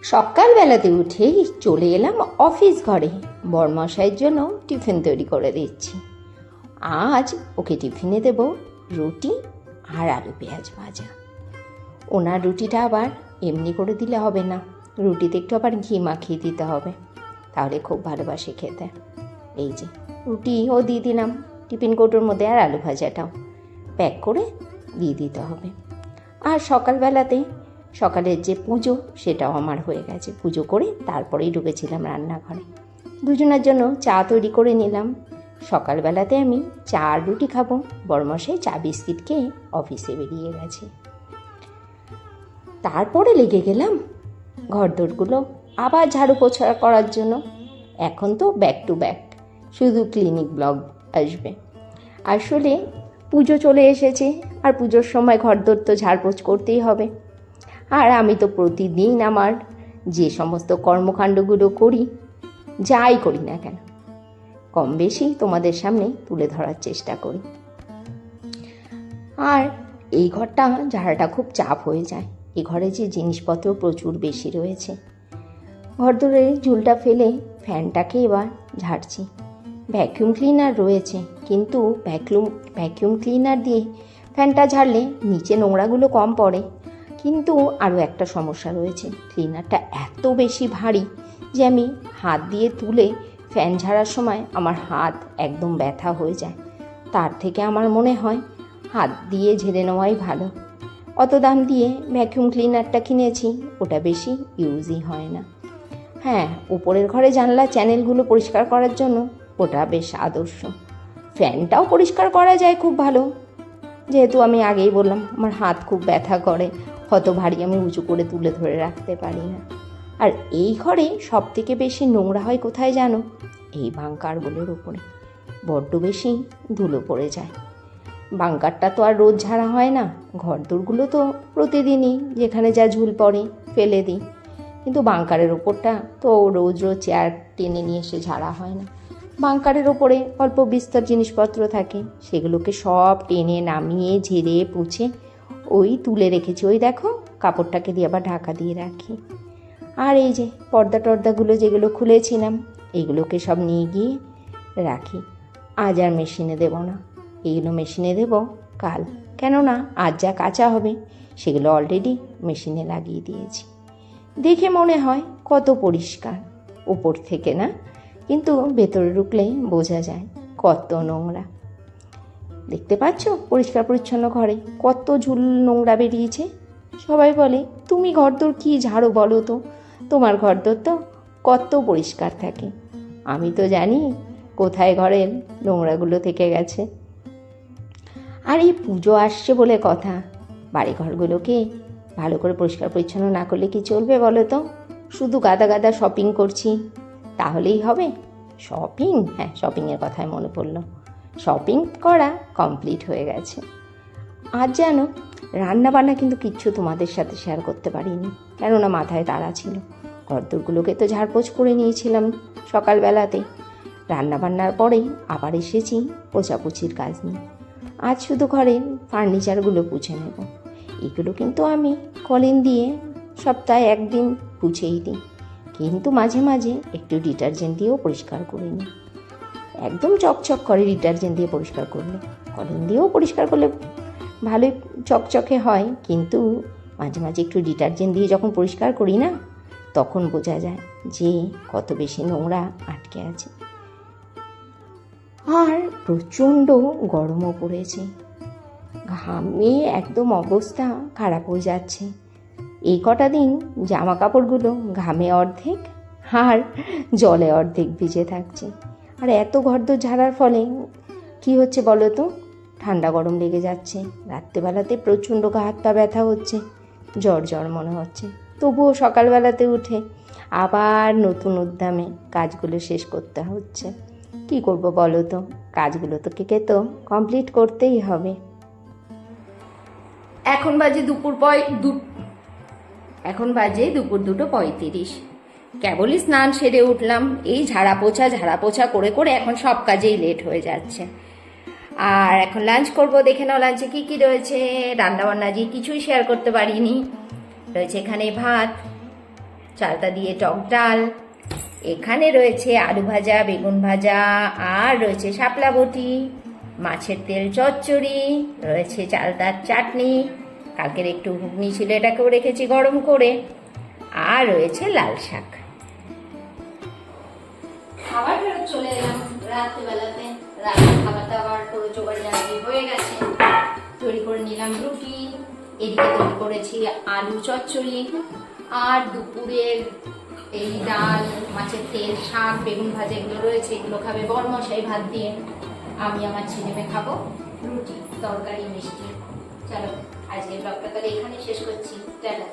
সকালবেলাতে উঠেই চলে এলাম অফিস ঘরে। বরমশাইয়ের জন্য টিফিন তৈরি করে দিচ্ছি। আজ ওকে টিফিনে দেব রুটি আর আলু পেঁয়াজ ভাজা। ওনার রুটিটা আবার এমনি করে দিলে হবে না, রুটিতে একটু আবার ঘি মাখিয়ে দিতে হবে, তাহলে খুব ভালোবাসে খেতে। এই যে রুটিও দিয়ে দিলাম টিফিন কৌটোর মধ্যে, আর আলু ভাজাটাও প্যাক করে দিয়ে দিতে হবে। আর সকালবেলাতে সকালের যে পুজো সেটাও আমার হয়ে গেছে। পুজো করে তারপরেই ঢুকেছিলাম রান্নাঘরে। দুজনের জন্য চা তৈরি করে নিলাম। সকালবেলাতে আমি চা আর রুটি খাবো, বড়মশাই চা বিস্কিট খেয়ে অফিসে বেরিয়ে গেছে। তারপরে লেগে গেলাম ঘরদোরগুলো আবার ঝাড়ু পোছা করার জন্য। এখন তো ব্যাক টু ব্যাক শুধু ক্লিনিক ব্লগ আসবে। আসলে পুজো চলে এসেছে, আর পুজোর সময় ঘরদোর তো ঝাড়পোছ করতেই হবে। আর আমি তো প্রতিদিন আমার যে সমস্ত কর্মকাণ্ডগুলো করি, যাই করি না কেন, কম বেশি তোমাদের সামনে তুলে ধরার চেষ্টা করি। আর এই ঘরটা ঝাড়াটা খুব চাপ হয়ে যায়। এই ঘরে যে জিনিসপত্র প্রচুর বেশি রয়েছে। ঘরদোরে ঝুলটা ফেলে ফ্যানটাকে এবার ঝাড়ছি। ভ্যাকিউম ক্লিনার রয়েছে, কিন্তু ভ্যাকিউম ক্লিনার দিয়ে ফ্যানটা ঝাড়লে নিচে নোংরাগুলো কম পড়ে। কিন্তু আরও একটা সমস্যা রয়েছে, ক্লিনারটা এত বেশি ভারী যে আমি হাত দিয়ে তুলে ফ্যান ঝাড়ার সময় আমার হাত একদম ব্যথা হয়ে যায়। তার থেকে আমার মনে হয় হাত দিয়ে ঝেড়ে নেওয়াই ভালো। অত দাম দিয়ে ভ্যাকিউম ক্লিনারটা কিনেছি, ওটা বেশি ইউজই হয় না। হ্যাঁ, উপরের ঘরে জানলা চ্যানেলগুলো পরিষ্কার করার জন্য ওটা বেশ আদর্শ। ফ্যানটাও পরিষ্কার করা যায় খুব ভালো, যেহেতু আমি আগেই বললাম আমার হাত খুব ব্যথা করে, হয়তো ভারী আমি উঁচু করে তুলে ধরে রাখতে পারি না। আর এই ঘরে সব থেকে বেশি নোংরা হয় কোথায় জানো? এই বাঙ্কারগুলোর উপরে বড্ড বেশি ধুলো পড়ে যায়। বাঙ্কারটা তো আর রোজ ঝাড়া হয় না, ঘরদোরগুলো তো প্রতিদিনই যেখানে যা ঝুল পড়ে ফেলে দিই, কিন্তু বাঙ্কারের ওপরটা তো রোজ রোজ চেয়ার টেনে নিয়ে এসে ঝাড়া হয় না। বাঙ্কারের ওপরে অল্প বিস্তর জিনিসপত্র থাকে, সেগুলোকে সব টেনে নামিয়ে ঝেড়ে পুছে ওই তুলে রেখেছি। ওই দেখো, কাপড়টাকে দিয়ে আবার ঢাকা দিয়ে রাখি। আর এই যে পর্দা টর্দাগুলো যেগুলো খুলেছিলাম, এগুলোকে সব নিয়ে গিয়ে রাখি। আজ আর মেশিনে দেব না, এইগুলো মেশিনে দেব কাল, কেননা আজ যা কাচা হবে সেগুলো অলরেডি মেশিনে লাগিয়ে দিয়েছি। দেখে মনে হয় কত পরিষ্কার উপর থেকে, না? কিন্তু ভেতরে ঢুকলে বোঝা যায় কত নোংরা। দেখতে পাচ্ছ পরিষ্কার পরিচ্ছন্ন ঘরে কত ঝুল নোংরা বেরিয়েছে। সবাই বলে তুমি ঘরদোর কি ঝাড়ো বলো তো, তোমার ঘরদোর তো কত পরিষ্কার থাকে। আমি তো জানি কোথায় ঘরের নোংরাগুলো থেকে গেছে। আর এই পুজো আসছে বলে কথা, বাড়িঘরগুলোকে ভালো করে পরিষ্কার পরিচ্ছন্ন না করলে কি চলবে বলো তো? শুধু গাদা গাদা শপিং করছি তাহলেই হবে? শপিং, হ্যাঁ, শপিংয়ের কথায় মনে পড়লো, শপিং করা কমপ্লিট হয়ে গেছে। আজ জানো রান্নাবান্না কিন্তু কিচ্ছু তোমাদের সাথে শেয়ার করতে পারিনি, কেননা মাথায় তাড়া ছিল। ঘরদোরগুলোকে তো ঝাড়পোছ করে নিয়েছিলাম সকালবেলাতে। রান্নাবান্নার পরেই আবার এসেছি পোছাপুছির কাজ নিয়ে। আজ শুধু ঘরের ফার্নিচারগুলো পুছে নেব। এগুলো কিন্তু আমি কলিন দিয়ে সপ্তাহে একদিন পুছেই দিই, কিন্তু মাঝে মাঝে একটু ডিটারজেন্ট দিয়েও পরিষ্কার করে নিই। একদম চকচক করে ডিটারজেন্ট দিয়ে পরিষ্কার করলে, কলিন দিয়েও পরিষ্কার করলে ভালোই চকচকে হয়, কিন্তু মাঝে মাঝে একটু ডিটারজেন্ট দিয়ে যখন পরিষ্কার করি না, তখন বোঝা যায় যে কত বেশি নোংরা আটকে আছে। আর প্রচণ্ড গরমও পড়েছে, ঘামে একদম অবস্থা খারাপ হয়ে যাচ্ছে। এই কটা দিন জামা কাপড়গুলো ঘামে অর্ধেক আর জলে অর্ধেক ভিজে থাকছে। আর এত ঘরদোর ঝাড়ার ফলে কি হচ্ছে বলো তো, ঠান্ডা গরম লেগে যাচ্ছে। রাত্রেবেলাতে প্রচণ্ড গা হাত পা ব্যথা হচ্ছে, জ্বর জ্বর মনে হচ্ছে। তবুও সকালবেলাতে উঠে আবার নতুন উদ্যমে কাজগুলো শেষ করতে হচ্ছে। কি করব বলো তো, কাজগুলো তো তো কমপ্লিট করতেই হবে। এখন বাজে দুপুর 2:35। কেবলই স্নান সেরে উঠলাম। এই ঝাড়া পোছা করে করে এখন সব কাজেই লেট হয়ে যাচ্ছে। আর এখন লাঞ্চ করব, দেখে নাও লাঞ্চে কি কি রয়েছে। রান্নাবান্না যে কিছুই শেয়ার করতে পারিনি। রয়েছে এখানে ভাত, চালতা দিয়ে টক ডাল, এখানে রয়েছে আলু ভাজা, বেগুন ভাজা, আর রয়েছে শাপলা বটি, মাছের তেল চচ্চড়ি, রয়েছে চালতার চাটনি, কালকের একটু ঘুগনি ছিল এটাকেও রেখেছি গরম করে, আর রয়েছে লাল শাক। খাবার ফেরত চলে এলাম রাত্রিবেলাতে। রাতের খাবার দাবার করে জোগাড় জানাবি হয়ে গেছে। তৈরি করে নিলাম রুটি, এদিকে তৈরি করেছি আলু চচ্চড়ি, আর দুপুরের এই ডাল, মাছের তেল, শাক, বেগুন ভাজা এগুলো রয়েছে। এগুলো খাবে বরমশাই ভাত দিয়ে, আমি আমার ছেলে মেয়ে খাবো রুটি, তরকারি, মিষ্টি। চলো আজকের ব্লগটা তাহলে এখানে শেষ করছি। টাটা।